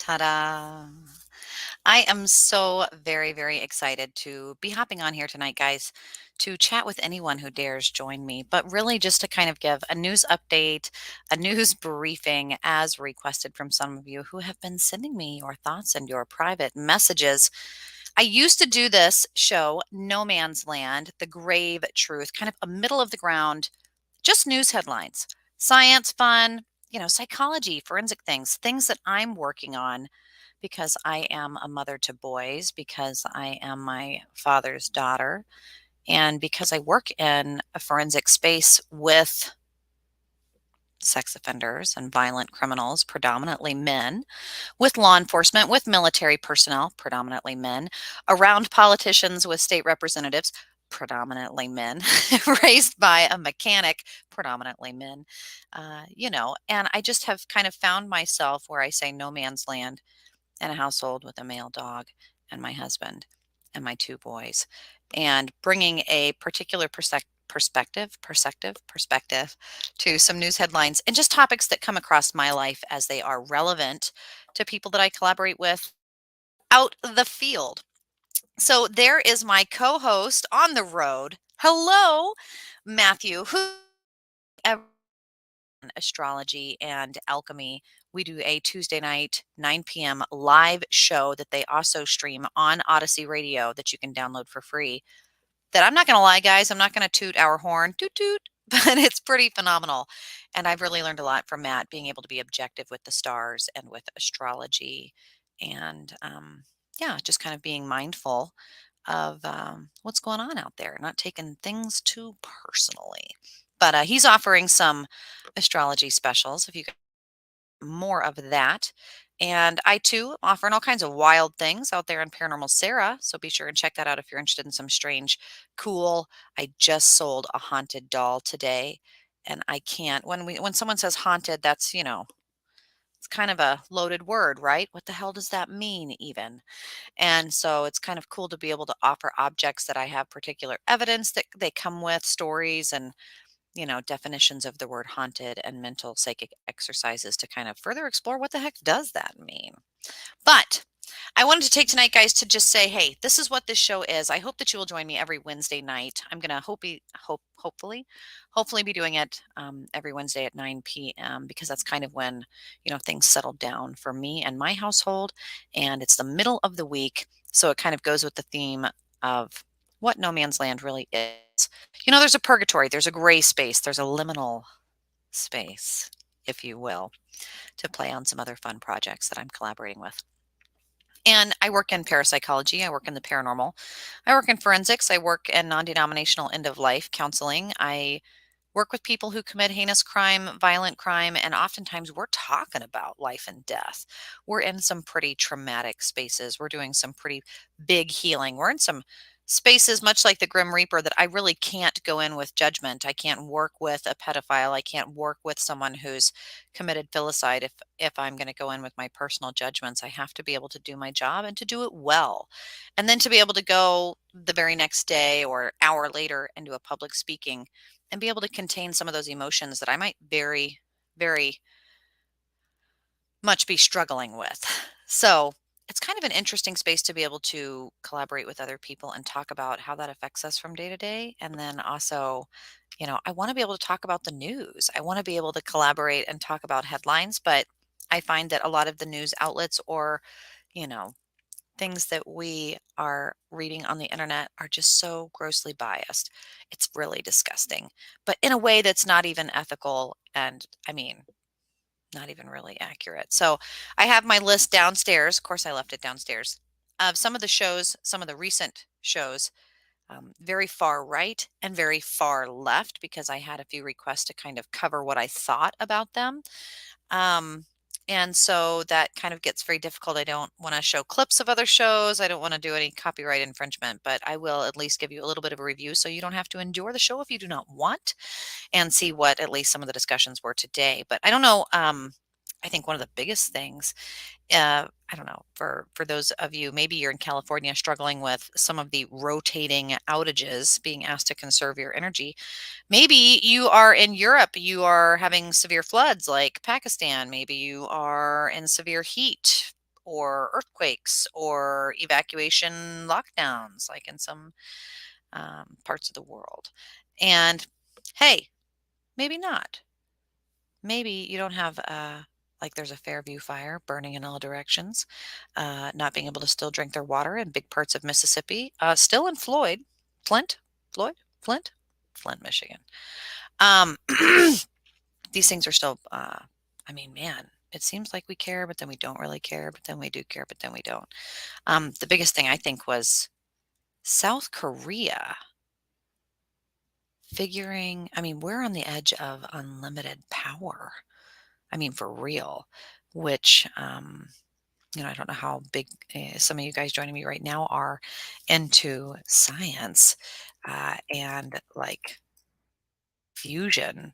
Ta-da. I am so very, very excited to be hopping on here tonight, guys, to chat with anyone who dares join me, but really just to kind of give a news update, a news briefing as requested from some of you who have been sending me your thoughts and your private messages. I used to do this show, No Man's Land, The Grave Truth, kind of a middle of the ground, just news headlines, science, fun, psychology, forensic things, things that I'm working on because I am a mother to boys, because I am my father's daughter, and because I work in a forensic space with sex offenders and violent criminals, predominantly men, with law enforcement, with military personnel, predominantly men, around politicians with state representatives, predominantly men, raised by a mechanic, predominantly men, and I just have kind of found myself where I say no man's land in a household with a male dog and my husband and my two boys, and bringing a particular perspective to some news headlines and just topics that come across my life as they are relevant to people that I collaborate with out the field. So there is my co-host on the road. Hello, Matthew, who astrology and alchemy. We do a Tuesday night, 9 p.m. live show that they also stream on Odyssey Radio that you can download for free. That I'm not going to lie, guys, I'm not going to toot our horn, toot toot, but it's pretty phenomenal. And I've really learned a lot from Matt being able to be objective with the stars and with astrology and yeah, just kind of being mindful of what's going on out there, not taking things too personally. But he's offering some astrology specials if you got more of that. And I too am offering all kinds of wild things out there in Paranormal Sarah. So be sure and check that out if you're interested in some strange, cool. I just sold a haunted doll today. And I can't when someone says haunted, that's it's kind of a loaded word, right? What the hell does that mean even? And so it's kind of cool to be able to offer objects that I have particular evidence that they come with, stories and definitions of the word haunted and mental psychic exercises to kind of further explore what the heck does that mean. But I wanted to take tonight, guys, to just say, hey, this is what this show is. I hope that you will join me every Wednesday night. I'm gonna hopefully be doing it every Wednesday at 9 p.m. because that's kind of when things settle down for me and my household, and it's the middle of the week, so it kind of goes with the theme of what no man's land really is. There's a purgatory, there's a gray space, there's a liminal space, if you will, to play on some other fun projects that I'm collaborating with. And I work in parapsychology. I work in the paranormal. I work in forensics. I work in non-denominational end of life counseling. I work with people who commit heinous crime, violent crime, and oftentimes we're talking about life and death. We're in some pretty traumatic spaces. We're doing some pretty big healing. We're in some spaces much like the Grim Reaper that I really can't go in with judgment. I can't work with a pedophile. I can't work with someone who's committed filicide if I'm going to go in with my personal judgments. I have to be able to do my job and to do it well. And then to be able to go the very next day or hour later into a public speaking and be able to contain some of those emotions that I might very, very much be struggling with. So it's kind of an interesting space to be able to collaborate with other people and talk about how that affects us from day to day. And then also, I want to be able to talk about the news. I want to be able to collaborate and talk about headlines, but I find that a lot of the news outlets or, you know, things that we are reading on the internet are just so grossly biased. It's really disgusting, but in a way that's not even ethical. And I mean, not even really accurate. So I have my list downstairs. Of course, I left it downstairs of some of the shows, some of the recent shows, very far right and very far left, because I had a few requests to kind of cover what I thought about them. Um, and so that kind of gets very difficult. I don't want to show clips of other shows. I don't want to do any copyright infringement, but I will at least give you a little bit of a review so you don't have to endure the show if you do not want, and see what at least some of the discussions were today. But I don't know. I think one of the biggest things, I don't know, for those of you, maybe you're in California struggling with some of the rotating outages, being asked to conserve your energy. Maybe you are in Europe, you are having severe floods like Pakistan. Maybe you are in severe heat or earthquakes or evacuation lockdowns, like in some parts of the world. And hey, maybe not. Maybe you don't have like there's a Fairview fire burning in all directions, not being able to still drink their water in big parts of Mississippi, still in Flint, Floyd, Flint, Flint, Michigan. Um, these things are still, I mean, man, it seems like we care, but then we don't really care, but then we do care, but then we don't. The biggest thing I think was South Korea figuring, I mean, we're on the edge of unlimited power. I mean, for real, which, I don't know how big some of you guys joining me right now are into science and like fusion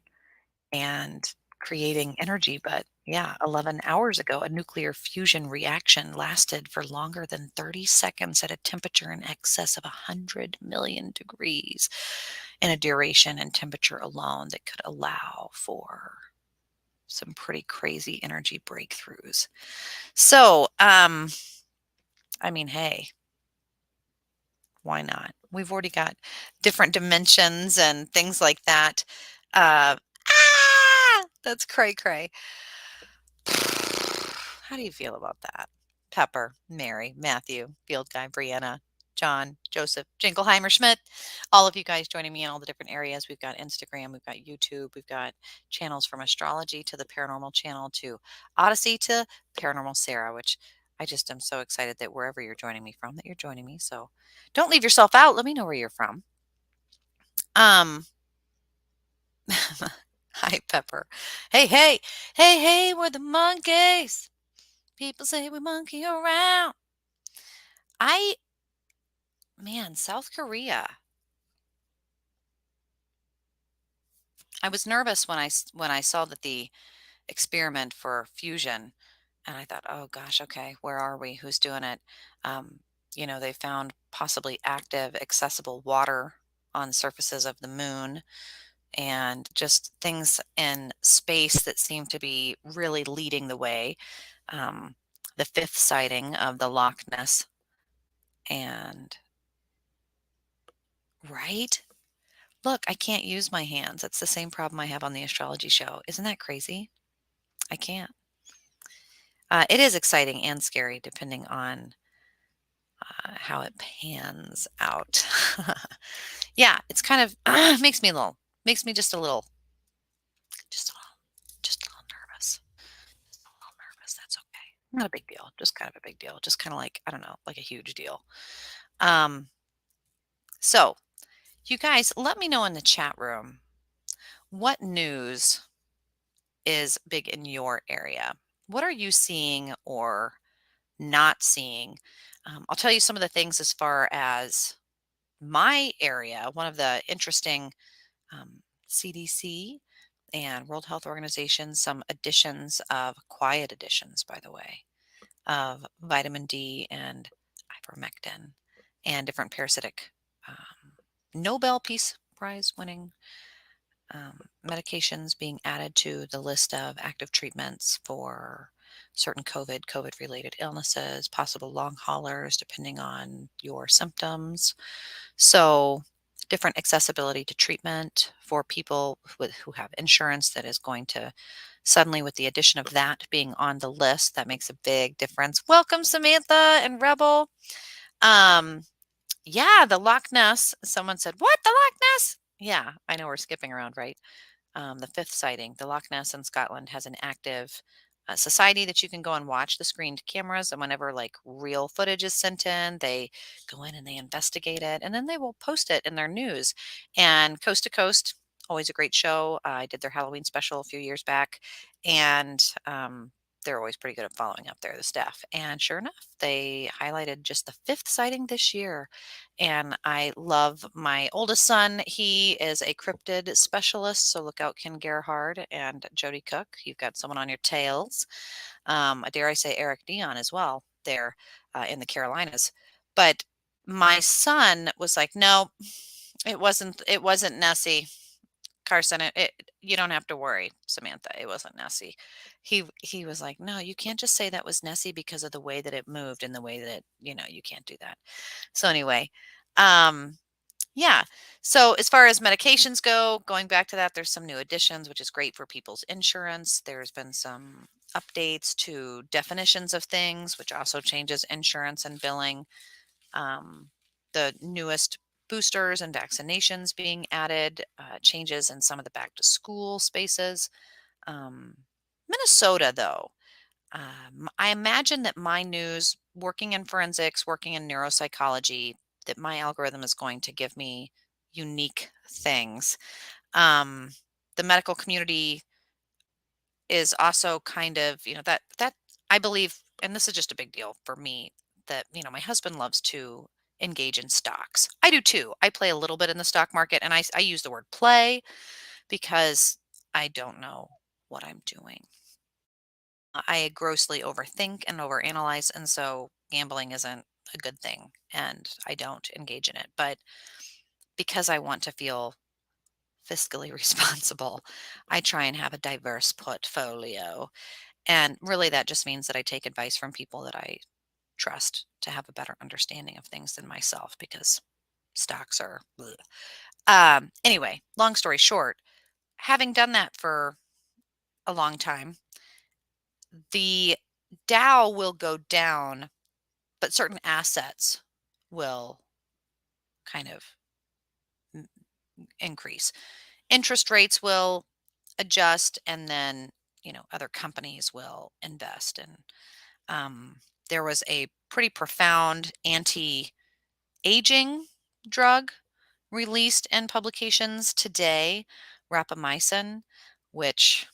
and creating energy. But yeah, 11 hours ago, a nuclear fusion reaction lasted for longer than 30 seconds at a temperature in excess of 100 million degrees in a duration and temperature alone that could allow for some pretty crazy energy breakthroughs. So, I mean, hey, why not? We've already got different dimensions and things like that. That's cray cray. How do you feel about that? Pepper, Mary, Matthew, Field Guy, Brianna, John, Joseph, Jingleheimer, Schmidt, all of you guys joining me in all the different areas. We've got Instagram, we've got YouTube, we've got channels from astrology to the paranormal channel to Odyssey to Paranormal Sarah, which I just am so excited that wherever you're joining me from, that you're joining me. So don't leave yourself out. Let me know where you're from. Um, Hi, Pepper. Hey, hey, hey, we're the monkeys. People say we monkey around. Man, South Korea. I was nervous when I saw that the experiment for fusion, and I thought, oh gosh, okay, where are we? Who's doing it? Um, they found possibly active, accessible water on surfaces of the moon and just things in space that seem to be really leading the way. Um, the fifth sighting of the Loch Ness and right? Look, I can't use my hands. That's the same problem I have on the astrology show. Isn't that crazy? I can't. It is exciting and scary depending on how it pans out. Yeah, it's kind of makes me just a little, just a little nervous. Just a little nervous. That's okay. Not a big deal. Just kind of a big deal. Just kind of like, I don't know, like a huge deal. Um, so you guys, let me know in the chat room what news is big in your area. What are you seeing or not seeing? I'll tell you some of the things as far as my area. One of the interesting CDC and World Health Organization, some additions of quiet additions, by the way, of vitamin D and ivermectin and different parasitic Nobel Peace Prize winning medications being added to the list of active treatments for certain COVID related illnesses, possible long haulers, depending on your symptoms. So, different accessibility to treatment for people who have insurance that is going to suddenly, with the addition of that being on the list, that makes a big difference. Welcome, Samantha and Rebel. Um, yeah, the Loch Ness. Someone said, "What, the Loch Ness?" Yeah, I know we're skipping around, right? The fifth sighting, the Loch Ness in Scotland has an active society that you can go and watch the screened cameras. And whenever like real footage is sent in, they go in and they investigate it and then they will post it in their news. And Coast to Coast, always a great show. I did their Halloween special a few years back. And they're always pretty good at following up there, the staff. And sure enough, they highlighted just the fifth sighting this year. And I love my oldest son. He is a cryptid specialist. So look out, Ken Gerhard and Jody Cook. You've got someone on your tails. Dare I say Eric Dion as well there in the Carolinas. But my son was like, no, it wasn't Nessie. Carson, you don't have to worry, Samantha. It wasn't Nessie. He was like, no, you can't just say that was Nessie because of the way that it moved and the way that you can't do that. So anyway, um, yeah. So as far as medications go, going back to that, there's some new additions, which is great for people's insurance. There's been some updates to definitions of things, which also changes insurance and billing. Um, the newest boosters and vaccinations being added, changes in some of the back to school spaces. Um, Minnesota, though, I imagine that my news, working in forensics, working in neuropsychology, that my algorithm is going to give me unique things. Um, the medical community is also kind of, that I believe, and this is just a big deal for me, that, my husband loves to engage in stocks. I do too. I play a little bit in the stock market, and I use the word play because I don't know what I'm doing. I grossly overthink and overanalyze, and so gambling isn't a good thing, and I don't engage in it. But because I want to feel fiscally responsible, I try and have a diverse portfolio. And really, that just means that I take advice from people that I trust to have a better understanding of things than myself because stocks are. Bleh. Anyway, long story short, having done that for a long time, the Dow will go down, but certain assets will kind of m- increase. Interest rates will adjust, and then other companies will invest. And um, there was a pretty profound anti-aging drug released in publications today, rapamycin, which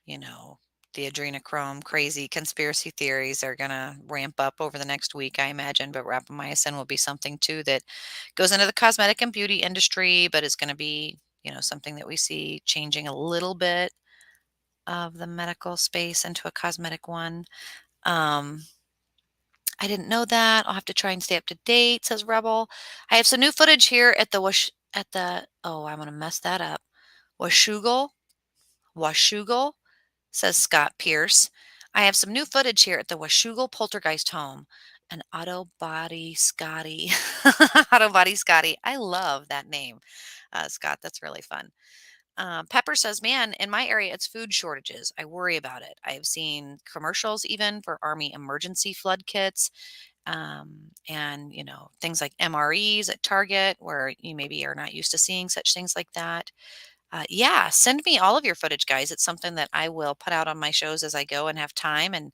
you know, the adrenochrome crazy conspiracy theories are going to ramp up over the next week, I imagine. But rapamycin will be something too that goes into the cosmetic and beauty industry, but it's going to be, something that we see changing a little bit of the medical space into a cosmetic one. Um, I didn't know that. I'll have to try and stay up to date, says Rebel. I have some new footage here at the oh, I'm going to mess that up. Washougal, says Scott Pierce. I have some new footage here at the Washougal Poltergeist home. An auto body Scotty. Auto body Scotty. I love that name, Scott. That's really fun. Pepper says, man, in my area, it's food shortages. I worry about it. I have seen commercials even for Army emergency flood kits, and, things like MREs at Target where you maybe are not used to seeing such things like that. Yeah, send me all of your footage, guys. It's something that I will put out on my shows as I go and have time, and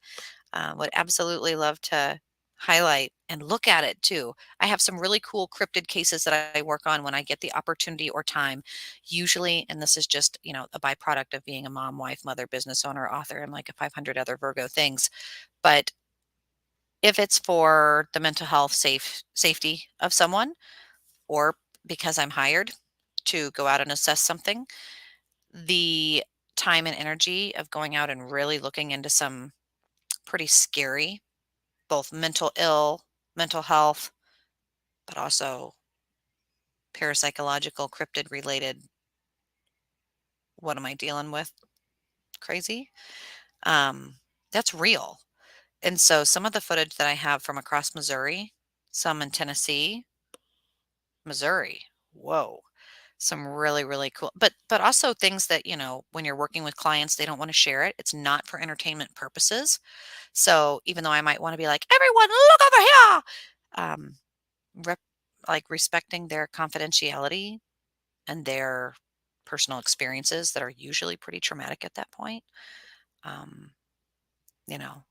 would absolutely love to highlight and look at it too. I have some really cool cryptid cases that I work on when I get the opportunity or time. Usually, and this is just, a byproduct of being a mom, wife, mother, business owner, author, and like a 500 other Virgo things. But if it's for the mental health safety of someone, or because I'm hired to go out and assess something, the time and energy of going out and really looking into some pretty scary, both mental health, but also parapsychological, cryptid related, what am I dealing with? Crazy. Um, that's real. And so some of the footage that I have from across Missouri, some in Tennessee, Missouri. Whoa. Some really, really cool, but also things that, when you're working with clients, they don't want to share it. It's not for entertainment purposes. So even though I might want to be like, everyone look over here, um, rep, like respecting their confidentiality and their personal experiences that are usually pretty traumatic at that point. Um, you know,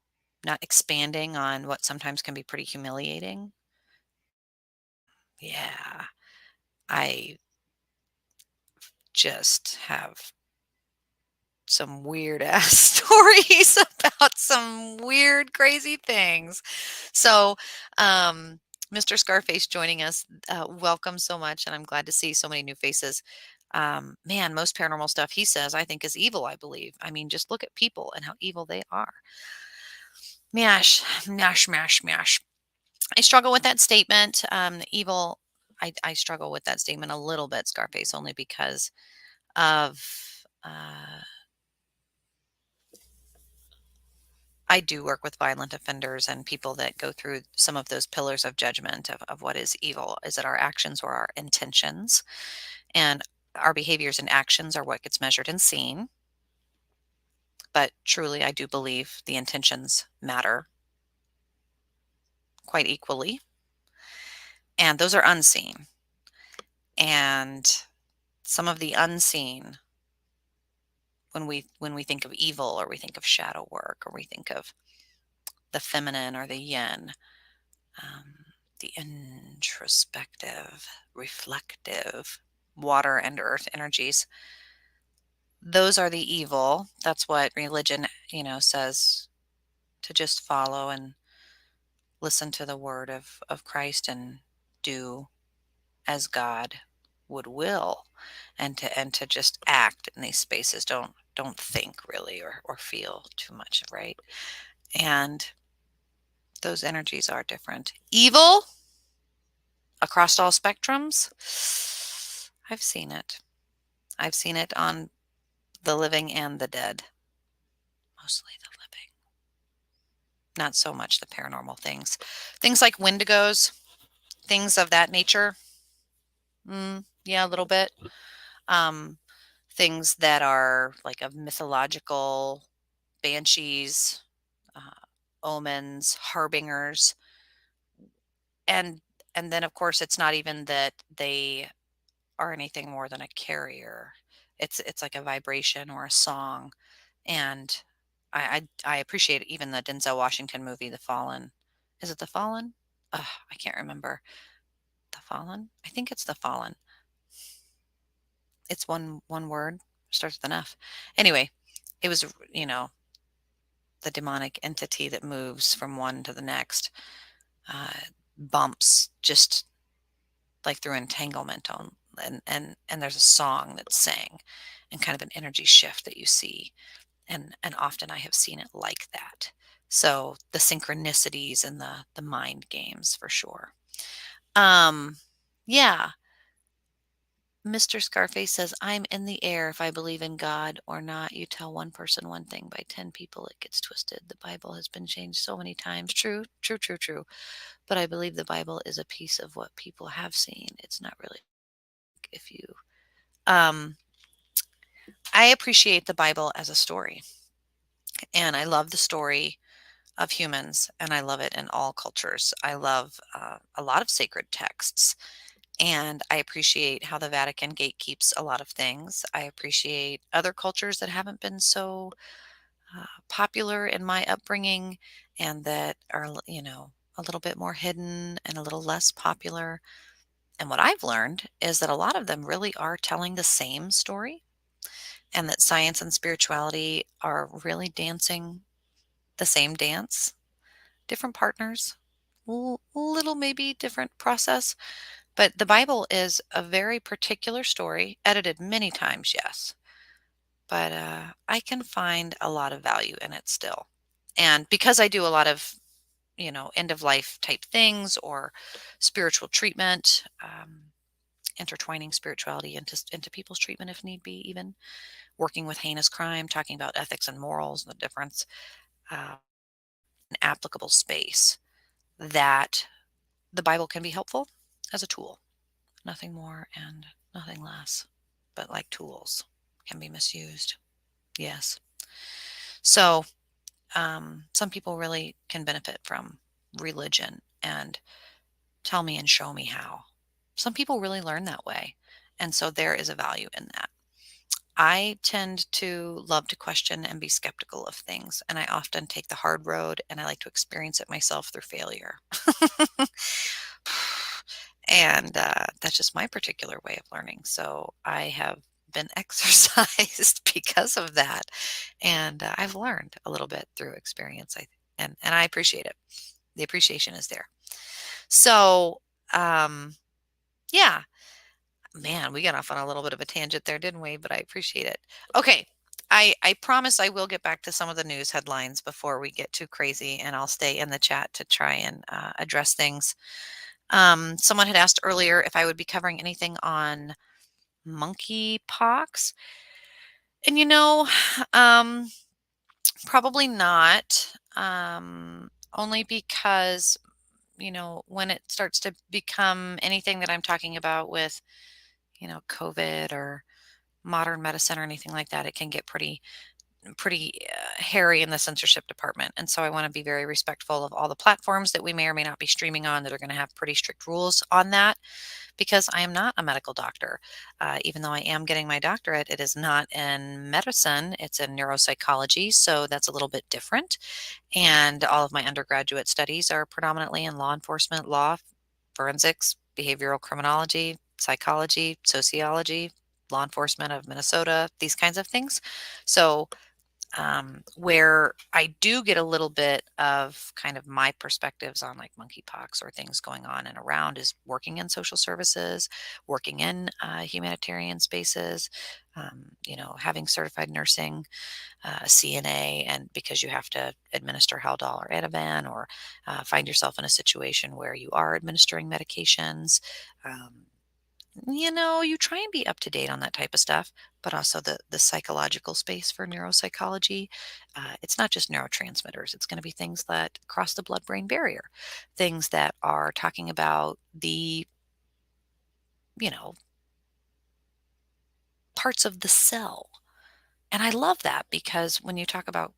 Not expanding on what sometimes can be pretty humiliating. Yeah, I just have some weird ass stories about some weird, crazy things. So, um, Mr. Scarface joining us, welcome so much. And I'm glad to see so many new faces. Man, most paranormal stuff he says, I think, is evil, I believe. I mean, just look at people and how evil they are. Mash, mash, mash, mash. I struggle with that statement. Evil, I struggle with that statement a little bit, Scarface, only because of I do work with violent offenders and people that go through some of those pillars of judgment of what is evil. Is it our actions or our intentions? And our behaviors and actions are what gets measured and seen. But truly, I do believe the intentions matter quite equally. And those are unseen. And some of the unseen, when we think of evil, or we think of shadow work, or we think of the feminine or the yin, um, the introspective, reflective water and earth energies, those are the evil. That's what religion, says, to just follow and listen to the word of Christ and do as God would will, and to just act in these spaces. Don't think really, or feel too much, right? And those energies are different. Evil across all spectrums. I've seen it. I've seen it on the living and the dead. Mostly the living. Not so much the paranormal things. Things like wendigos, things of that nature. Yeah, a little bit. Um, Things that are like of mythological banshees, uh, omens, harbingers, and and then of course it's not even that they are anything more than a carrier. It's like a vibration or a song, and I appreciate even the Denzel Washington movie, The Fallen. Is it The Fallen? Ugh, I can't remember. The Fallen? I think it's The Fallen. It's one word, starts with an F. Anyway, it was, the demonic entity that moves from one to the next, uh, bumps just like through entanglement on, and there's a song that's sang, and kind of an energy shift that you see, and often I have seen it like that. So the synchronicities and the mind games for sure. Yeah. Mr. Scarface says, I'm in the air if I believe in God or not. You tell one person one thing, by 10 people it gets twisted. The Bible has been changed so many times. True, true, true, true. But I believe the Bible is a piece of what people have seen. It's not really, if you um I appreciate the Bible as a story. And I love the story of humans, and I love it in all cultures. I love a lot of sacred texts. And I appreciate how the Vatican gatekeeps a lot of things. I appreciate other cultures that haven't been so popular in my upbringing, and that are, a little bit more hidden and a little less popular. And what I've learned is that a lot of them really are telling the same story, and that science and spirituality are really dancing the same dance, different partners, little maybe different process. But the Bible is a very particular story, edited many times, yes. But I can find a lot of value in it still. And because I do a lot of, end of life type things, or spiritual treatment, intertwining spirituality into people's treatment if need be, even working with heinous crime, talking about ethics and morals and the difference, an applicable space, that the Bible can be helpful as a tool. Nothing more and nothing less. But like tools, can be misused. Yes. So some people really can benefit from religion, and tell me and show me how. Some people really learn that way. And so there is a value in that. I tend to love to question and be skeptical of things, and I often take the hard road, and I like to experience it myself through failure. And that's just my particular way of learning. So I have been exercised because of that, and I've learned a little bit through experience. And I appreciate it. The appreciation is there. So yeah, man, we got off on a little bit of a tangent there, didn't we? But I appreciate it. Okay. I promise I will get back to some of the news headlines before we get too crazy, and I'll stay in the chat to try and address things. Someone had asked earlier if I would be covering anything on monkeypox. And um, probably not. Only because when it starts to become anything that I'm talking about with COVID or modern medicine or anything like that, it can get pretty hairy in the censorship department. And so I want to be very respectful of all the platforms that we may or may not be streaming on that are going to have pretty strict rules on that, because I am not a medical doctor. Even though I am getting my doctorate, it is not in medicine, it's in neuropsychology. So that's a little bit different. And all of my undergraduate studies are predominantly in law enforcement, law, forensics, behavioral criminology, psychology, sociology, law enforcement of Minnesota, these kinds of things. So where I do get a little bit of kind of my perspectives on like monkeypox or things going on and around is working in social services, working in humanitarian spaces, having certified nursing, CNA, and because you have to administer Haldol or Ativan, or find yourself in a situation where you are administering medications. Um, you try and be up to date on that type of stuff, but also the psychological space for neuropsychology. It's not just neurotransmitters. It's going to be things that cross the blood-brain barrier, things that are talking about the you know parts of the cell. And I love that, because when you talk about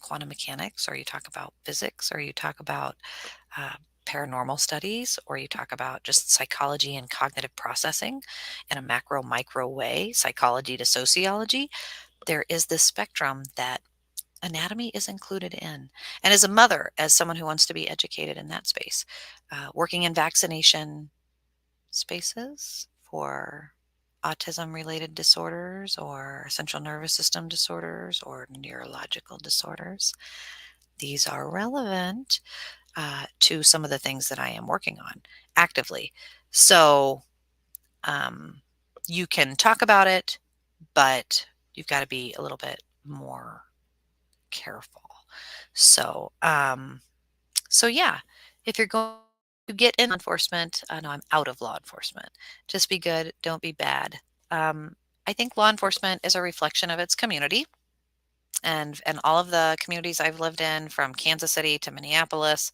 quantum mechanics, or you talk about physics, or you talk about uh, paranormal studies, or you talk about just psychology and cognitive processing in a macro micro way, psychology to sociology, there is this spectrum that anatomy is included in. And as a mother, as someone who wants to be educated in that space, working in vaccination spaces for autism related disorders or central nervous system disorders or neurological disorders, these are relevant to some of the things that I am working on actively. So um, you can talk about it, but you've got to be a little bit more careful. So, so yeah, if you're going to get in law enforcement, no, I'm out of law enforcement. Just be good, don't be bad. Um, I think law enforcement is a reflection of its community, and all of the communities I've lived in, from Kansas City to Minneapolis.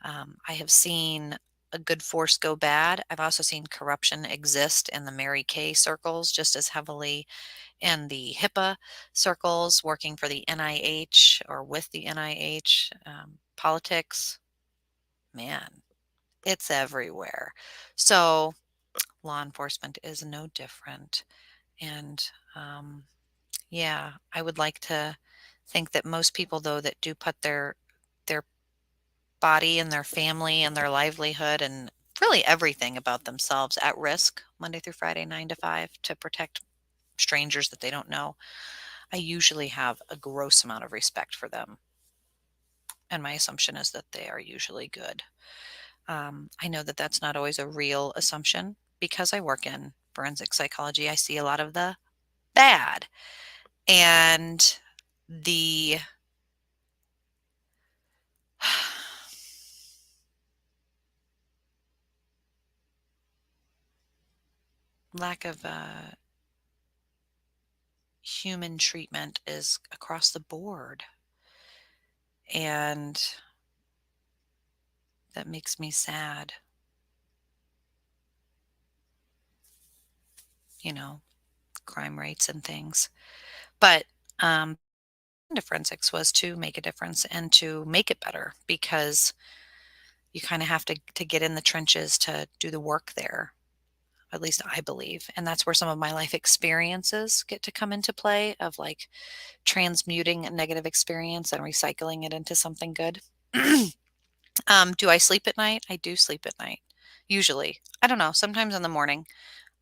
I have seen a good force go bad. I've also seen corruption exist in the Mary Kay circles just as heavily in the HIPAA circles, working for the NIH or with the NIH. Politics, man, it's everywhere. So law enforcement is no different. And yeah, I would like to think that most people, though, that do put their body and their family and their livelihood and really everything about themselves at risk Monday through Friday, 9 to 5, to protect strangers that they don't know, I usually have a gross amount of respect for them. And my assumption is that they are usually good. I know that that's not always a real assumption, because I work in forensic psychology. I see a lot of the bad and the lack of human treatment is across the board. And that makes me sad, you know, crime rates and things. But into forensics was to make a difference and to make it better, because you kind of have to get in the trenches to do the work there. At least I believe. And that's where some of my life experiences get to come into play, of like transmuting a negative experience and recycling it into something good. Do I sleep at night? I do sleep at night. Usually. I don't know. Sometimes in the morning.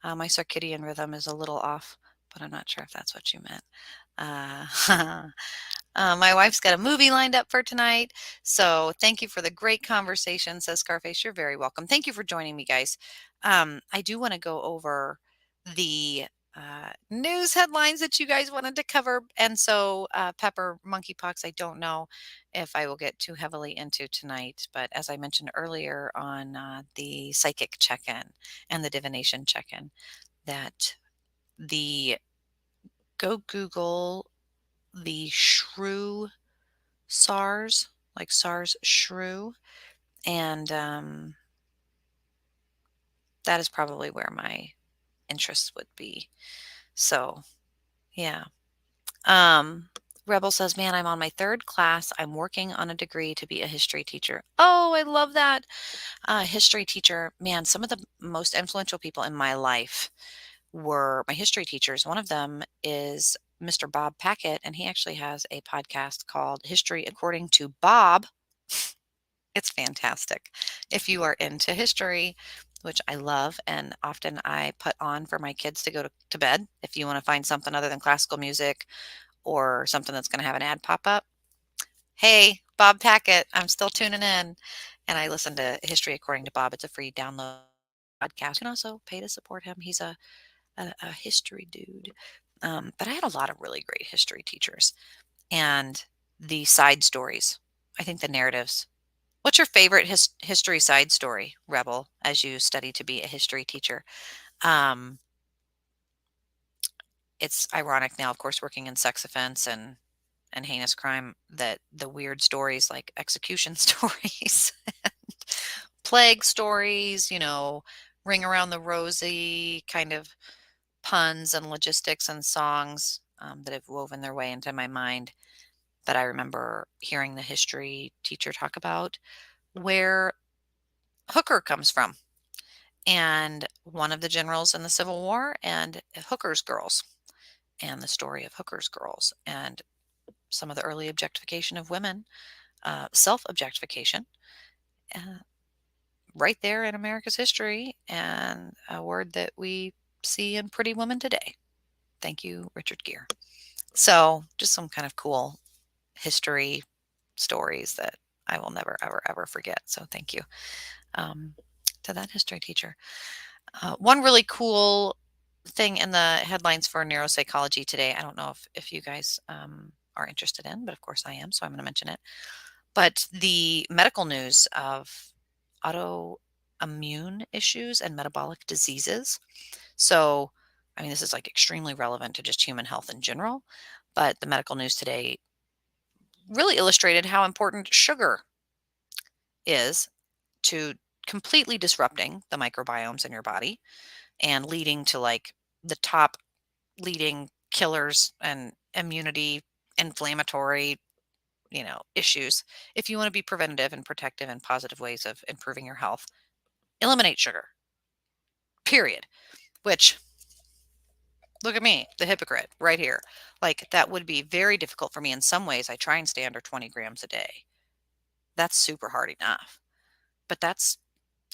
My circadian rhythm is a little off, but I'm not sure if that's what you meant. My wife's got a movie lined up for tonight. So thank you for the great conversation, says Scarface. You're very welcome. Thank you for joining me, guys. I do want to go over the news headlines that you guys wanted to cover. And so, Pepper, monkeypox, I don't know if I will get too heavily into tonight. But as I mentioned earlier on the psychic check in and the divination check in, that the go Google the shrew SARS, like SARS shrew, and that is probably where my interests would be. So, yeah. Um, Rebel says, "Man, I'm on my third class. I'm working on a degree to be a history teacher." Oh, I love that. History teacher. Man, some of the most influential people in my life were my history teachers. One of them is Mr. Bob Packett, and he actually has a podcast called History According to Bob. It's fantastic. If you are into history, which I love, and often I put on for my kids to go to bed, if you want to find something other than classical music or something that's going to have an ad pop up. Hey, Bob Packett, I'm still tuning in. And I listen to History According to Bob. It's a free download podcast. You can also pay to support him. He's a history dude. But I had a lot of really great history teachers and the side stories. I think the narratives. What's your favorite history side story, Rebel, as you study to be a history teacher? Um, it's ironic now, of course, working in sex offense and heinous crime, that the weird stories like execution stories, plague stories, ring around the rosy kind of puns and logistics and songs that have woven their way into my mind. But I remember hearing the history teacher talk about where hooker comes from, and one of the generals in the Civil War, and Hooker's girls, and the story of Hooker's girls, and some of the early objectification of women, self objectification, uh, right there in America's history, and a word that we see in Pretty Woman today. Thank you, Richard Gere. So, just some kind of cool history stories that I will never, ever, ever forget. So, thank you um, to that history teacher. One really cool thing in the headlines for neuropsychology today, I don't know if you guys are interested in, but of course I am, so I'm going to mention it. But the medical news of autoimmune issues and metabolic diseases. So, I mean, this is like extremely relevant to just human health in general, but the medical news today really illustrated how important sugar is to completely disrupting the microbiomes in your body and leading to like the top leading killers and immunity inflammatory issues. If you want to be preventative and protective and positive ways of improving your health, eliminate sugar, period. Which, look at me, the hypocrite right here. Like, that would be very difficult for me in some ways. I try and stay under 20 grams a day. That's super hard enough, but that's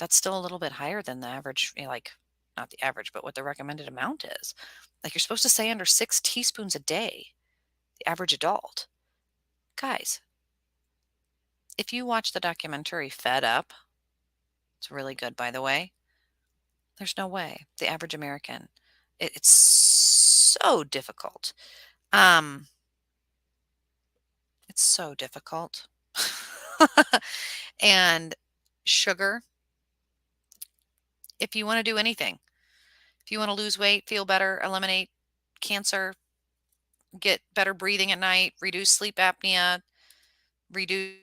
still a little bit higher than the average, like, not the average, but what the recommended amount is. Like, you're supposed to stay under 6 teaspoons a day, the average adult. Guys, if you watch the documentary Fed Up, it's really good, by the way. There's no way the average American. It's so difficult. Um, it's so difficult. And sugar, if you want to do anything, if you want to lose weight, feel better, eliminate cancer, get better breathing at night, reduce sleep apnea, reduce,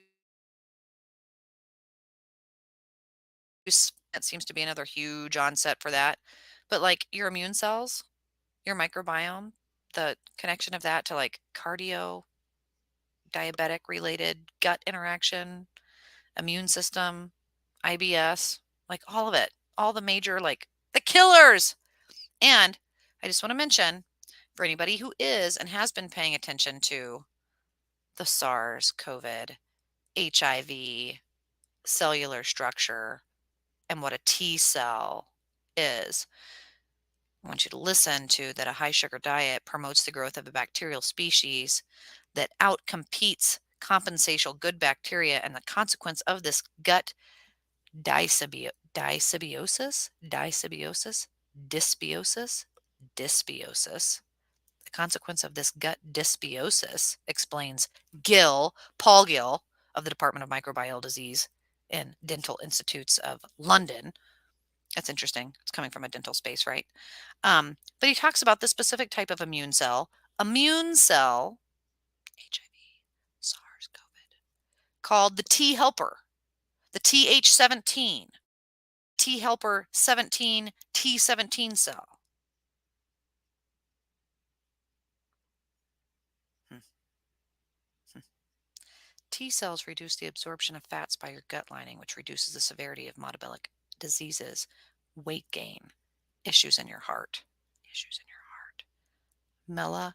that seems to be another huge onset for that. But like your immune cells, your microbiome, the connection of that to like cardio, diabetic related gut interaction, immune system, IBS, like all of it, all the major, like the killers. And I just want to mention for anybody who is and has been paying attention to the SARS, COVID, HIV, cellular structure, and what a T cell is, I want you to listen to that a high sugar diet promotes the growth of a bacterial species that outcompetes compensatial good bacteria, and the consequence of this gut dysbiosis. The consequence of this gut dysbiosis, explains Paul Gill of the Department of Microbial Disease and Dental Institutes of London, That's interesting. It's coming from a dental space, right? But he talks about this specific type of immune cell, HIV, SARS, COVID, called the T helper, the Th17, T helper 17, T17 cell. Hmm, hmm. T cells reduce the absorption of fats by your gut lining, which reduces the severity of metabolic diseases, weight gain, issues in your heart. Issues in your heart.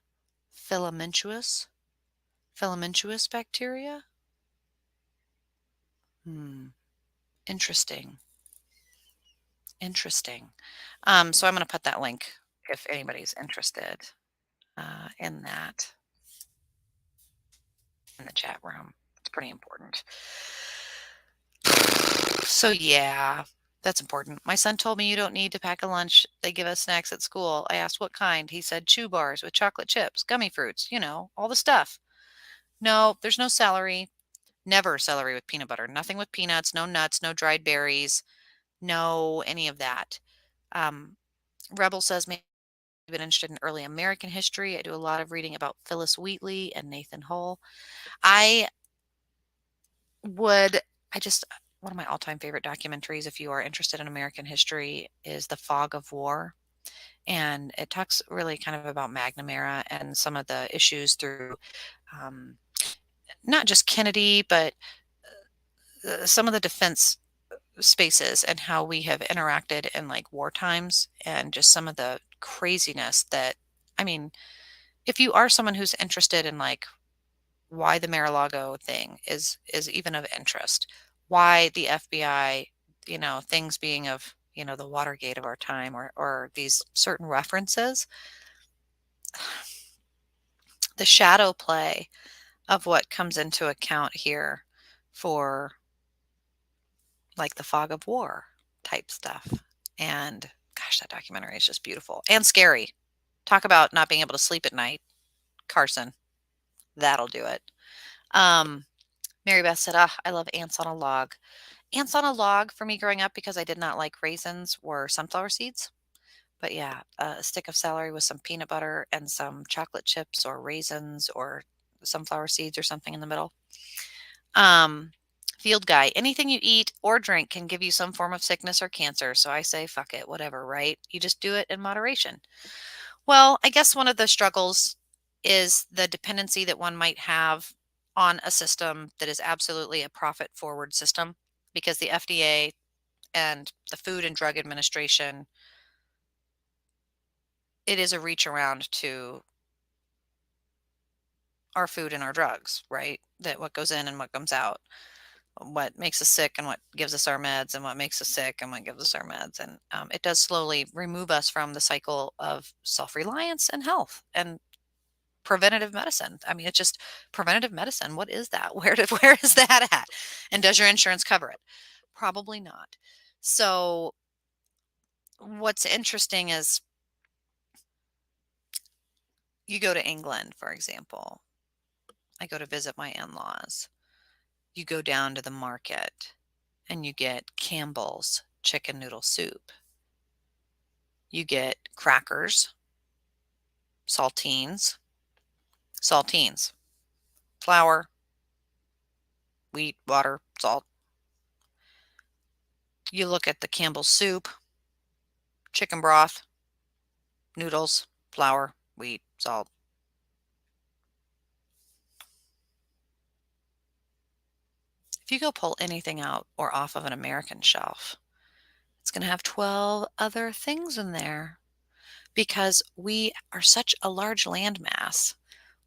Filamentuous? Filamentuous bacteria? Hmm. Interesting. Interesting. So I'm going to put that link if anybody's interested in that in the chat room. It's pretty important. So yeah, that's important. My son told me you don't need to pack a lunch. They give us snacks at school. I asked what kind. He said chew bars with chocolate chips, gummy fruits, all the stuff. No, there's no celery. Never celery with peanut butter. Nothing with peanuts, no nuts, no dried berries, no any of that. Um, Rebel says maybe been interested in early American history. I do a lot of reading about Phyllis Wheatley and Nathan Hull. I would, I just, one of my all time favorite documentaries, if you are interested in American history, is The Fog of War. And it talks really kind of about McNamara and some of the issues through um, not just Kennedy, but some of the defense spaces and how we have interacted in like war times and just some of the craziness that, I mean, if you are someone who's interested in like why the Mar-a-Lago thing is even of interest, why the FBI, things being of, the Watergate of our time or these certain references, the shadow play of what comes into account here for like the fog of war type stuff. And gosh, that documentary is just beautiful and scary. Talk about not being able to sleep at night. Carson, that'll do it. Um, Mary Beth said, I love ants on a log. Ants on a log for me growing up because I did not like raisins were sunflower seeds. But yeah, a stick of celery with some peanut butter and some chocolate chips or raisins or sunflower seeds or something in the middle. Um, Field guy, anything you eat or drink can give you some form of sickness or cancer. So I say, fuck it, whatever, right? You just do it in moderation. Well, I guess one of the struggles is the dependency that one might have on a system that is absolutely a profit forward system because the FDA and the Food and Drug Administration, it is a reach around to our food and our drugs, right? That what goes in and what comes out, what makes us sick and what gives us our meds, and what makes us sick and what gives us our meds. And it does slowly remove us from the cycle of self-reliance and health and preventative medicine. I mean, it's just preventative medicine. What is that? Where is that at? And does your insurance cover it? Probably not. So what's interesting is you go to England, for example. I go to visit my in-laws. You go down to the market and you get Campbell's chicken noodle soup. You get crackers, saltines, flour, wheat, water, salt. You look at the Campbell's soup, chicken broth, noodles, flour, wheat, salt. If you go pull anything out or off of an American shelf, it's going to have 12 other things in there because we are such a large landmass.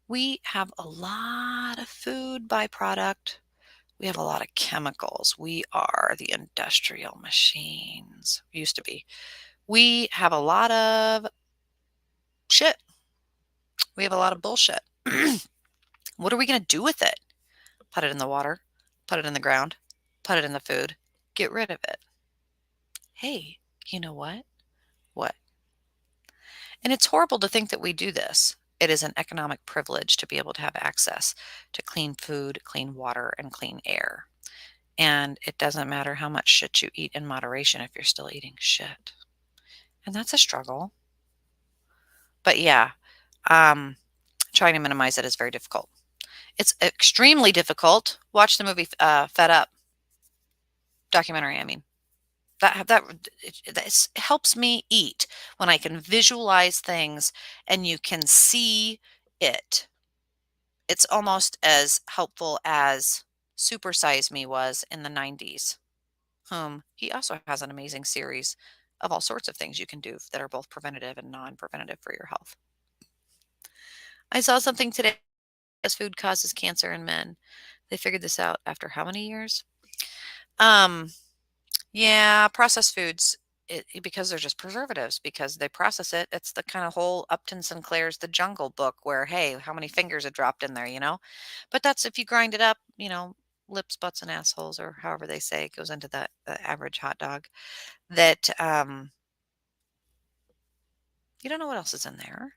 We have a lot of food byproduct. We have a lot of chemicals. We are the industrial machines. Used to be. We have a lot of shit. We have a lot of bullshit. What are we going to do with it? Put it in the water, put it in the ground, put it in the food, get rid of it. Hey, you know what? What? And it's horrible to think that we do this. It is an economic privilege to be able to have access to clean food, clean water, and clean air. And it doesn't matter how much shit you eat in moderation if you're still eating shit. And that's a struggle. But yeah, um, trying to minimize it is very difficult. It's extremely difficult. Watch the movie Fed Up documentary. I mean, that helps me eat when I can visualize things and you can see it. It's almost as helpful as Super Size Me was in the 90s, whom he also has an amazing series of all sorts of things you can do that are both preventative and non-preventative for your health. I saw something today as food causes cancer in men. They figured this out after how many years? Um, yeah, processed foods, because they're just preservatives, because they process it. It's the kind of whole Upton Sinclair's The Jungle Book where, hey, how many fingers are dropped in there, you know? But that's if you grind it up, lips, butts, and assholes, or however they say it goes into the average hot dog, that you don't know what else is in there.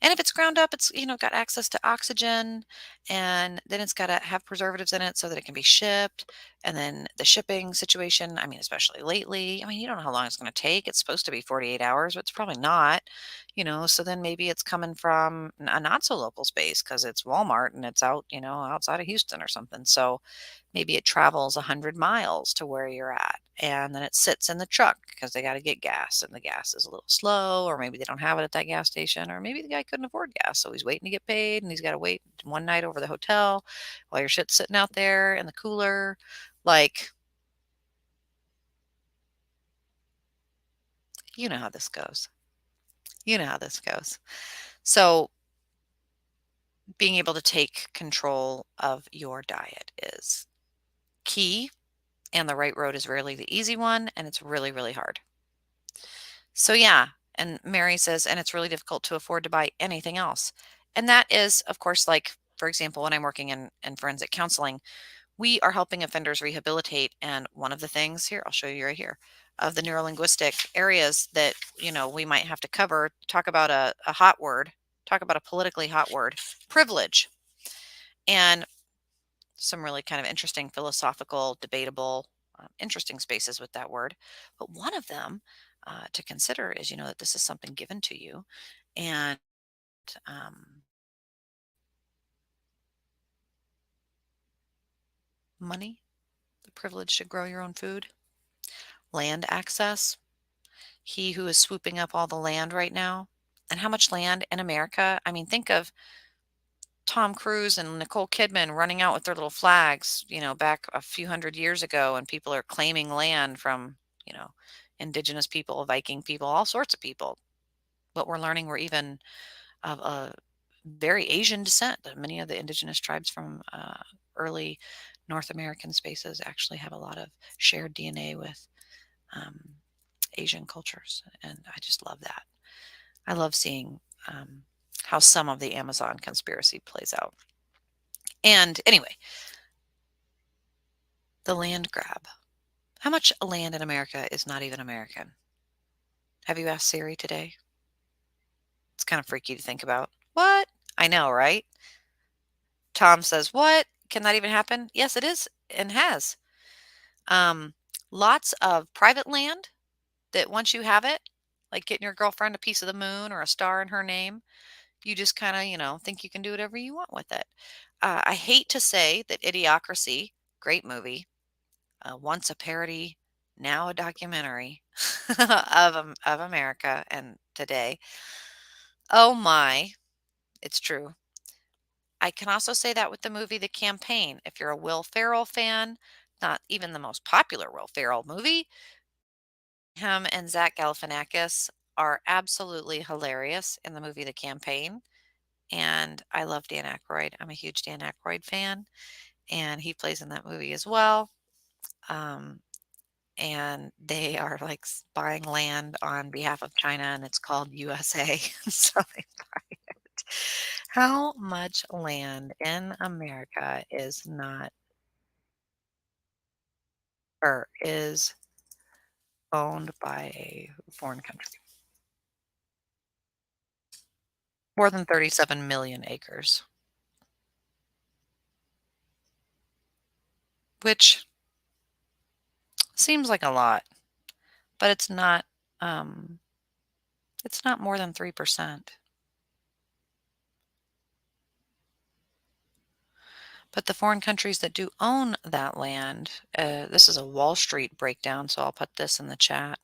And if it's ground up, it's, got access to oxygen, and then it's got to have preservatives in it so that it can be shipped. And then the shipping situation, I mean, especially lately, I mean, you don't know how long it's going to take. It's supposed to be 48 hours, but it's probably not, so then maybe it's coming from a not so local space because it's Walmart and it's out, outside of Houston or something. So maybe it travels 100 miles to where you're at, and then it sits in the truck because they got to get gas, and the gas is a little slow, or maybe they don't have it at that gas station, or maybe the guy couldn't afford gas, so he's waiting to get paid, and he's got to wait one night over the hotel while your shit's sitting out there in the cooler. Like, you know how this goes. You know how this goes. So, being able to take control of your diet is key, and the right road is rarely the easy one, and it's really, really hard. So yeah, and Mary says, and it's really difficult to afford to buy anything else. And that is, of course, like, for example, when I'm working in forensic counseling, we are helping offenders rehabilitate. And one of the things here, I'll show you right here, of the neurolinguistic areas that, we might have to cover, talk about a hot word, talk about a politically hot word, privilege. And some really kind of interesting philosophical, debatable, interesting spaces with that word. But one of them to consider is, that this is something given to you, and um, money, the privilege to grow your own food, land access. He who is swooping up all the land right now, and how much land in America. I mean, think of Tom Cruise and Nicole Kidman running out with their little flags, back a few hundred years ago, and people are claiming land from, indigenous people, Viking people, all sorts of people. But we're learning we're even of a very Asian descent. That many of the indigenous tribes from early North American spaces actually have a lot of shared DNA with um, Asian cultures. And I just love that. I love seeing how some of the Amazon conspiracy plays out. And anyway, the land grab. How much land in America is not even American? Have you asked Siri today? It's kind of freaky to think about. What? I know, right? Tom says, what? Can that even happen? Yes, it is and has. Um, Lots of private land that once you have it, like getting your girlfriend a piece of the moon or a star in her name, you just kind of, think you can do whatever you want with it. I hate to say that Idiocracy, great movie, once a parody, now a documentary of America and today. Oh my, it's true. I can also say that with the movie The Campaign. If you're a Will Ferrell fan, not even the most popular Will Ferrell movie, him and Zach Galifianakis are absolutely hilarious in the movie The Campaign. And I love Dan Aykroyd. I'm a huge Dan Aykroyd fan, and he plays in that movie as well. Um, and they are like buying land on behalf of China, and it's called USA. So they buy it. How much land in America is not or is owned by a foreign country? More than 37 million acres, which Seems like a lot, but um, it's not more than 3%. But the foreign countries that do own that land, this is a Wall Street breakdown, so I'll put this in the chat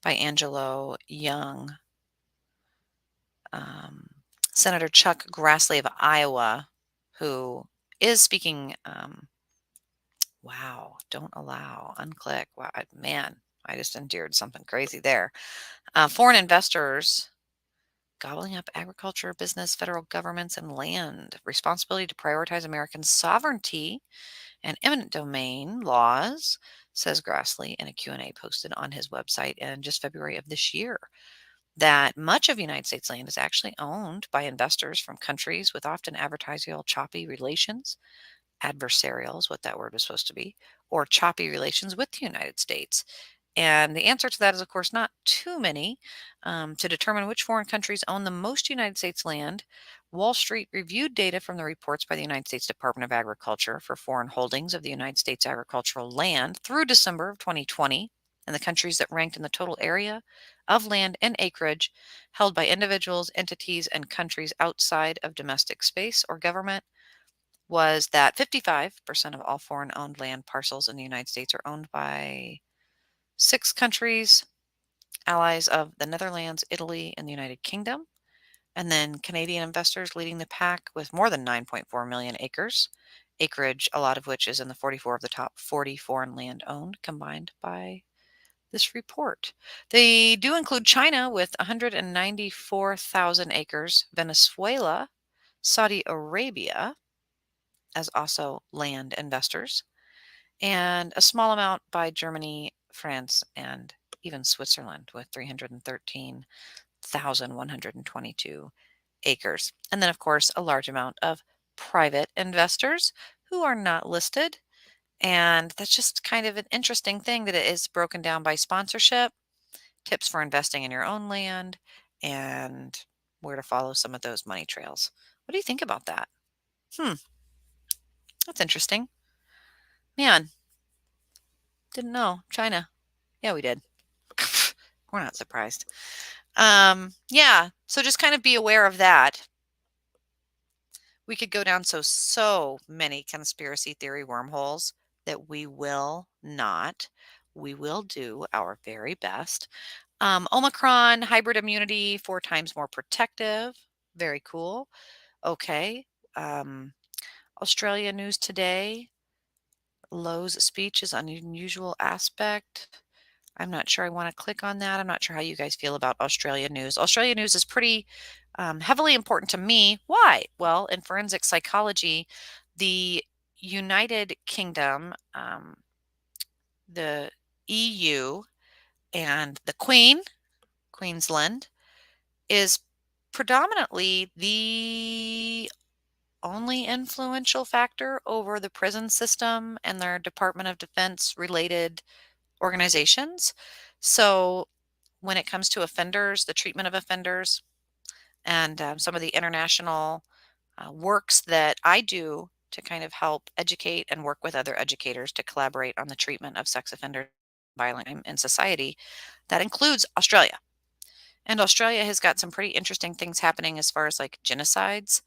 by Angelo Young. Um, Senator Chuck Grassley of Iowa, who is speaking, wow, don't allow, unclick. Wow, man, I just endured something crazy there. Foreign investors gobbling up agriculture, business, federal governments, and land. Responsibility to prioritize American sovereignty and eminent domain laws, says Grassley in a Q&A posted on his website in just February of this year. That much of United States land is actually owned by investors from countries with often adversarial choppy relations. Adversarial is what that word was supposed to be, or choppy relations with the United States. And the answer to that is, of course, not too many. To determine which foreign countries own the most United States land, Wall Street reviewed data from the reports by the United States Department of Agriculture for foreign holdings of the United States agricultural land through December of 2020, and the countries that ranked in the total area of land and acreage held by individuals, entities, and countries outside of domestic space or government was that 55% of all foreign owned land parcels in the United States are owned by 6 countries, allies of the Netherlands, Italy, and the United Kingdom. And then Canadian investors leading the pack with more than 9.4 million acres, acreage, a lot of which is in the 44 of the top 40 foreign land owned combined by this report. They do include China with 194,000 acres, Venezuela, Saudi Arabia as also land investors, and a small amount by Germany, France, and even Switzerland with 313,122 acres. And then, of course, a large amount of private investors who are not listed. And that's just kind of an interesting thing that it is broken down by sponsorship, tips for investing in your own land, and where to follow some of those money trails. What do you think about that? Hmm, that's interesting. Man, didn't know. China. Yeah, we did. We're not surprised. Yeah, so just kind of be aware of that. We could go down so many conspiracy theory wormholes that we will not. We will do our very best. Omicron, hybrid immunity, 4 times more protective. Very cool. Okay. Um, Australia news today. Lowe's speech is an unusual aspect. I'm not sure I want to click on that. I'm not sure how you guys feel about Australia news. Australia news is pretty heavily important to me. Why? Well, in forensic psychology, the United Kingdom, the EU, and the Queen, Queensland, is predominantly the only influential factor over the prison system and their Department of Defense related organizations. So when it comes to offenders, the treatment of offenders, and some of the international works that I do to kind of help educate and work with other educators to collaborate on the treatment of sex offenders violent in society, that includes Australia. And Australia has got some pretty interesting things happening as far as like genocides,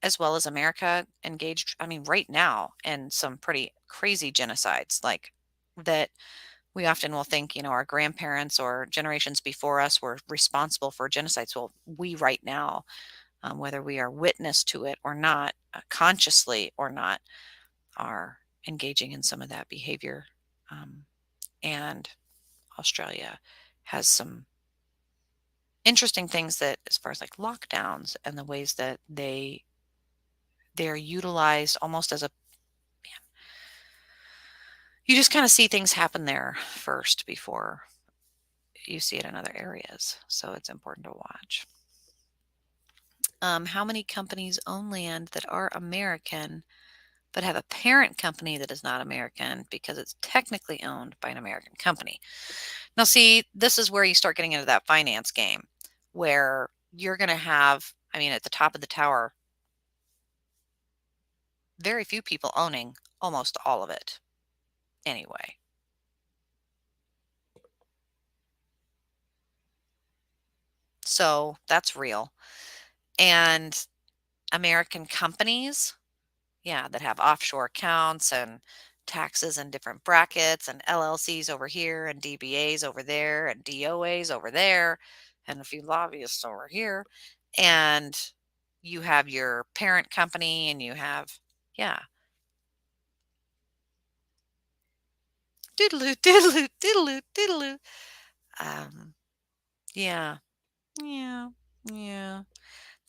as well as America engaged, I mean, right now in some pretty crazy genocides like that. We often will think, our grandparents or generations before us were responsible for genocides. Well, we right now, whether we are witness to it or not, consciously or not, are engaging in some of that behavior. Um, and Australia has some interesting things that, as far as like lockdowns and the ways that they're utilized almost as a man, you just kind of see things happen there first before you see it in other areas. So it's important to watch. How many companies own land that are American but have a parent company that is not American because it's technically owned by an American company? Now, see, this is where you start getting into that finance game where you're going to have, I mean, at the top of the tower, very few people owning almost all of it. Anyway, so that's real. And American companies, yeah, that have offshore accounts and taxes in different brackets and LLCs over here and DBAs over there and DOAs over there and a few lobbyists over here. And you have your parent company and you have, yeah, doodaloo, doodaloo, doodaloo, doodaloo. Um, yeah, yeah, yeah.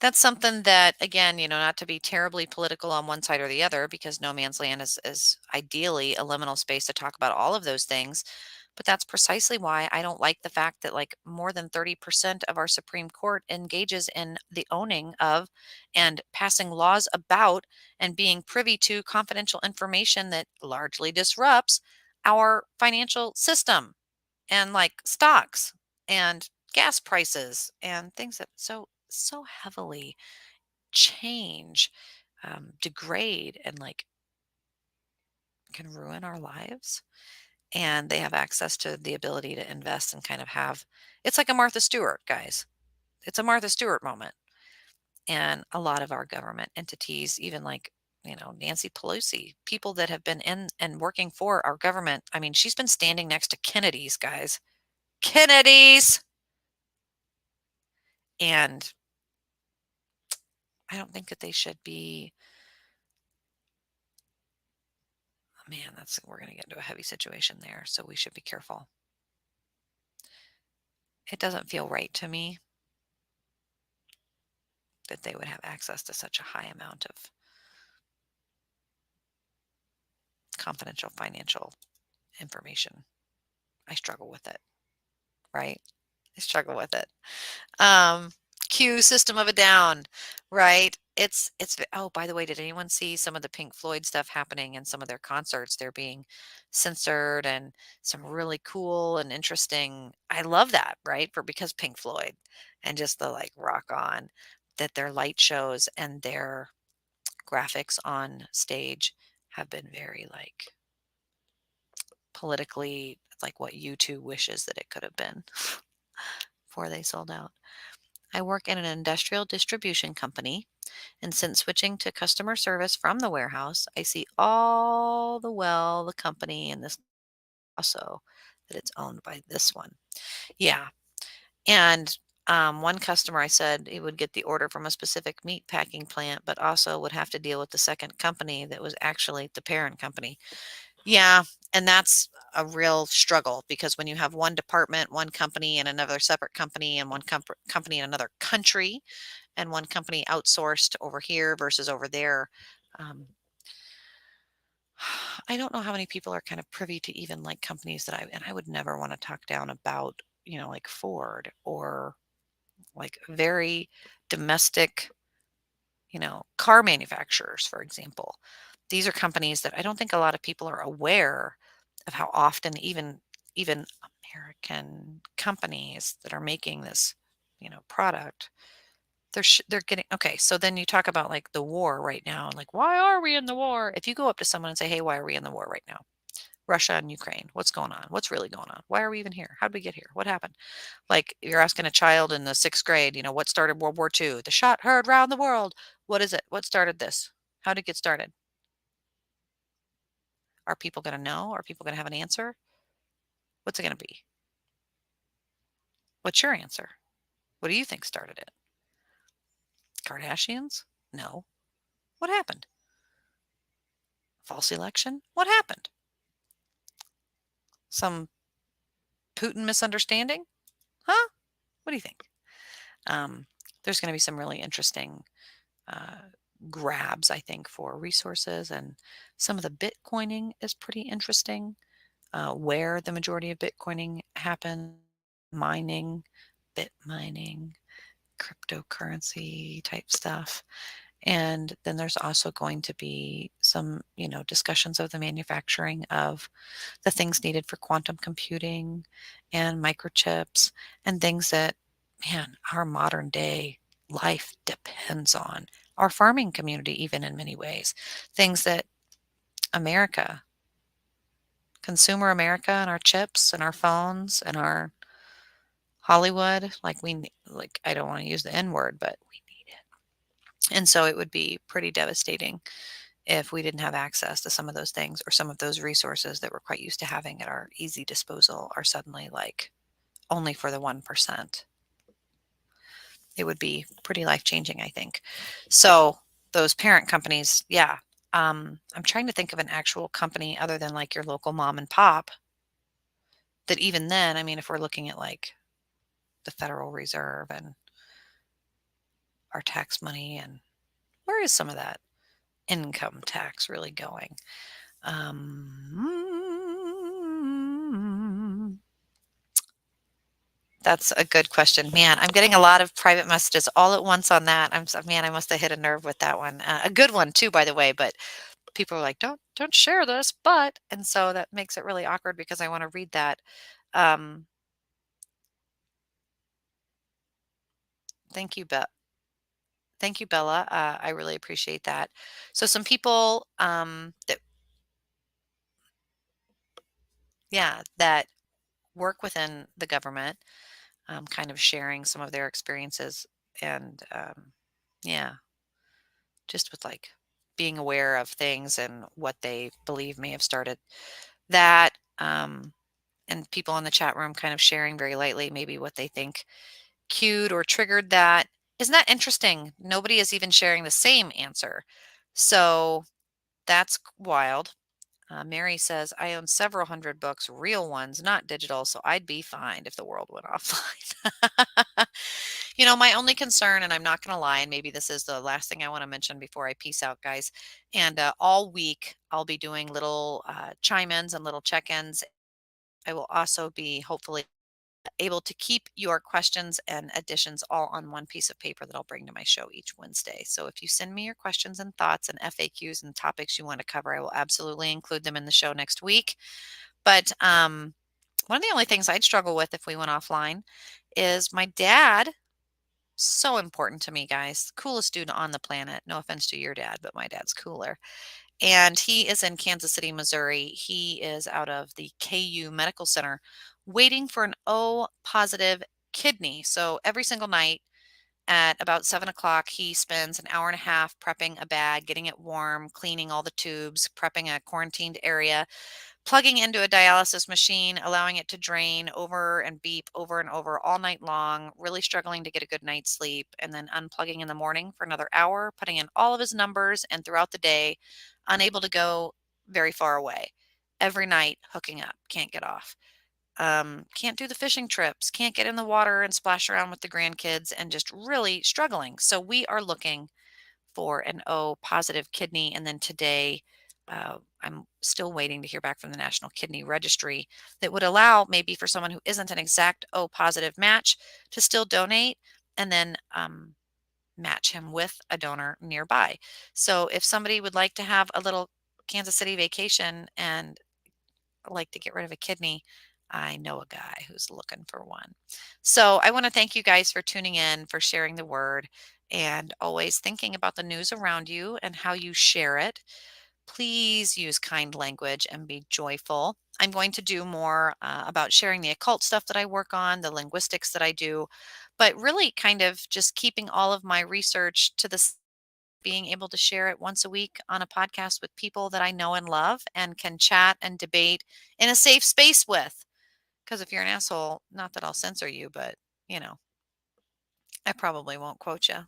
That's something that, again, not to be terribly political on one side or the other, because no man's land is ideally a liminal space to talk about all of those things. But that's precisely why I don't like the fact that like more than 30% of our Supreme Court engages in the owning of and passing laws about and being privy to confidential information that largely disrupts our financial system and like stocks and gas prices and things that so heavily change, degrade, and like can ruin our lives. And they have access to the ability to invest and kind of have it's like a Martha Stewart, guys. It's a Martha Stewart moment. And a lot of our government entities, even like, Nancy Pelosi, people that have been in and working for our government. I mean, she's been standing next to Kennedy's, guys. Kennedy's. And I don't think that they should be. Man, that's we're going to get into a heavy situation there, so we should be careful. It doesn't feel right to me that they would have access to such a high amount of confidential financial information. I struggle with it, right? I struggle with it. Um, Q System of a Down, right? Oh, by the way, did anyone see some of the Pink Floyd stuff happening in some of their concerts? They're being censored and some really cool and interesting. I love that, right? Because Pink Floyd and just the like rock on that their light shows and their graphics on stage have been very like politically like what U2 wishes that it could have been before they sold out. I work in an industrial distribution company, and since switching to customer service from the warehouse, I see all the company and this also that it's owned by this one. Yeah. And one customer, I said he would get the order from a specific meat packing plant, but also would have to deal with the second company that was actually the parent company. Yeah, and that's a real struggle because when you have one department, one company, and another separate company, and one company in another country, and one company outsourced over here versus over there, um, I don't know how many people are kind of privy to even like companies and I would never want to talk down about, like Ford or like very domestic, car manufacturers, for example. These are companies that I don't think a lot of people are aware of how often even American companies that are making this, product, they're getting okay. So then you talk about like the war right now and like why are we in the war? If you go up to someone and say, "Hey, why are we in the war right now? Russia and Ukraine. What's going on? What's really going on? Why are we even here? How did we get here? What happened?" Like you're asking a child in the sixth grade, what started World War II? The shot heard round the world. What is it? What started this? How did it get started? Are people going to know? Are people going to have an answer? What's it going to be? What's your answer? What do you think started it? Kardashians? No. What happened? False election? What happened? Some Putin misunderstanding? Huh? What do you think? Um, there's going to be some really interesting uh, grabs, I think, for resources, and some of the Bitcoining is pretty interesting. Where the majority of Bitcoining happen, mining, bit mining, cryptocurrency type stuff. And then there's also going to be some, discussions of the manufacturing of the things needed for quantum computing and microchips and things that, man, our modern day life depends on. Our farming community, even in many ways, things that America consumer America and our chips and our phones and our Hollywood. Like I don't want to use the N word, but we need it. And so it would be pretty devastating if we didn't have access to some of those things or some of those resources that we're quite used to having at our easy disposal are suddenly like only for the 1%. It would be pretty life changing, I think. So those parent companies, yeah. I'm trying to think of an actual company other than like your local mom and pop that even then, I mean, if we're looking at like the Federal Reserve and our tax money and where is some of that income tax really going? Um, that's a good question. Man, I'm getting a lot of private messages all at once on that. Man, I must have hit a nerve with that one. A good one too, by the way, but people are like, don't share this, but, and so that makes it really awkward because I want to read that. Um, thank you, Thank you, Bella. I really appreciate that. So some people that yeah, that work within the government, kind of sharing some of their experiences and yeah, just with like being aware of things and what they believe may have started that. And people in the chat room kind of sharing very lightly maybe what they think cued or triggered that. Isn't that interesting? Nobody is even sharing the same answer. So that's wild. Mary says, I own several hundred books, real ones, not digital, so I'd be fine if the world went offline. My only concern, and I'm not going to lie, and maybe this is the last thing I want to mention before I peace out, guys. And all week, I'll be doing little chime ins and little check ins. I will also be hopefully able to keep your questions and additions all on one piece of paper that I'll bring to my show each Wednesday. So if you send me your questions and thoughts and FAQs and topics you want to cover, I will absolutely include them in the show next week. But one of the only things I'd struggle with if we went offline is my dad. So important to me, guys. Coolest dude on the planet. No offense to your dad, but my dad's cooler. And he is in Kansas City, Missouri. He is out of the KU Medical Center waiting for an O positive kidney. So every single night at about 7 o'clock, he spends an hour and a half prepping a bag, getting it warm, cleaning all the tubes, prepping a quarantined area, plugging into a dialysis machine, allowing it to drain over and beep over and over all night long, really struggling to get a good night's sleep, and then unplugging in the morning for another hour, putting in all of his numbers, and throughout the day, unable to go very far away. Every night, hooking up, can't get off. Can't do the fishing trips, can't get in the water and splash around with the grandkids, and just really struggling. So we are looking for an O positive kidney. And then today, I'm still waiting to hear back from the National Kidney Registry that would allow maybe for someone who isn't an exact O positive match to still donate and then match him with a donor nearby. So if somebody would like to have a little Kansas City vacation and like to get rid of a kidney, I know a guy who's looking for one. So I want to thank you guys for tuning in, for sharing the word, and always thinking about the news around you and how you share it. Please use kind language and be joyful. I'm going to do more about sharing the occult stuff that I work on, the linguistics that I do, but really kind of just keeping all of my research to the being able to share it once a week on a podcast with people that I know and love and can chat and debate in a safe space with. Because if you're an asshole, not that I'll censor you, but you know, I probably won't quote you.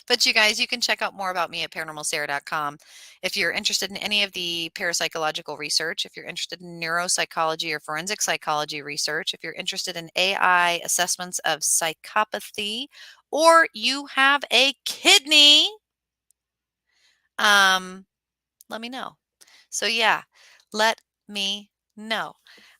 But you guys, you can check out more about me at paranormalsarah.com. If you're interested in any of the parapsychological research, if you're interested in neuropsychology or forensic psychology research, if you're interested in AI assessments of psychopathy, or you have a kidney, um, let me know. So yeah, let me know.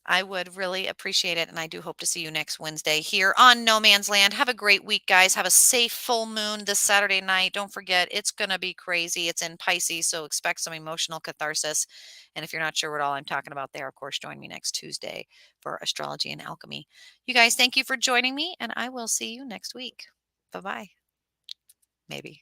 I would really appreciate it. And I do hope to see you next Wednesday here on No Man's Land. Have a great week, guys. Have a safe full moon this Saturday night. Don't forget, it's going to be crazy. It's in Pisces, so expect some emotional catharsis. And if you're not sure what all I'm talking about there, of course, join me next Tuesday for Astrology and Alchemy. You guys, thank you for joining me, and I will see you next week. Bye-bye. Maybe.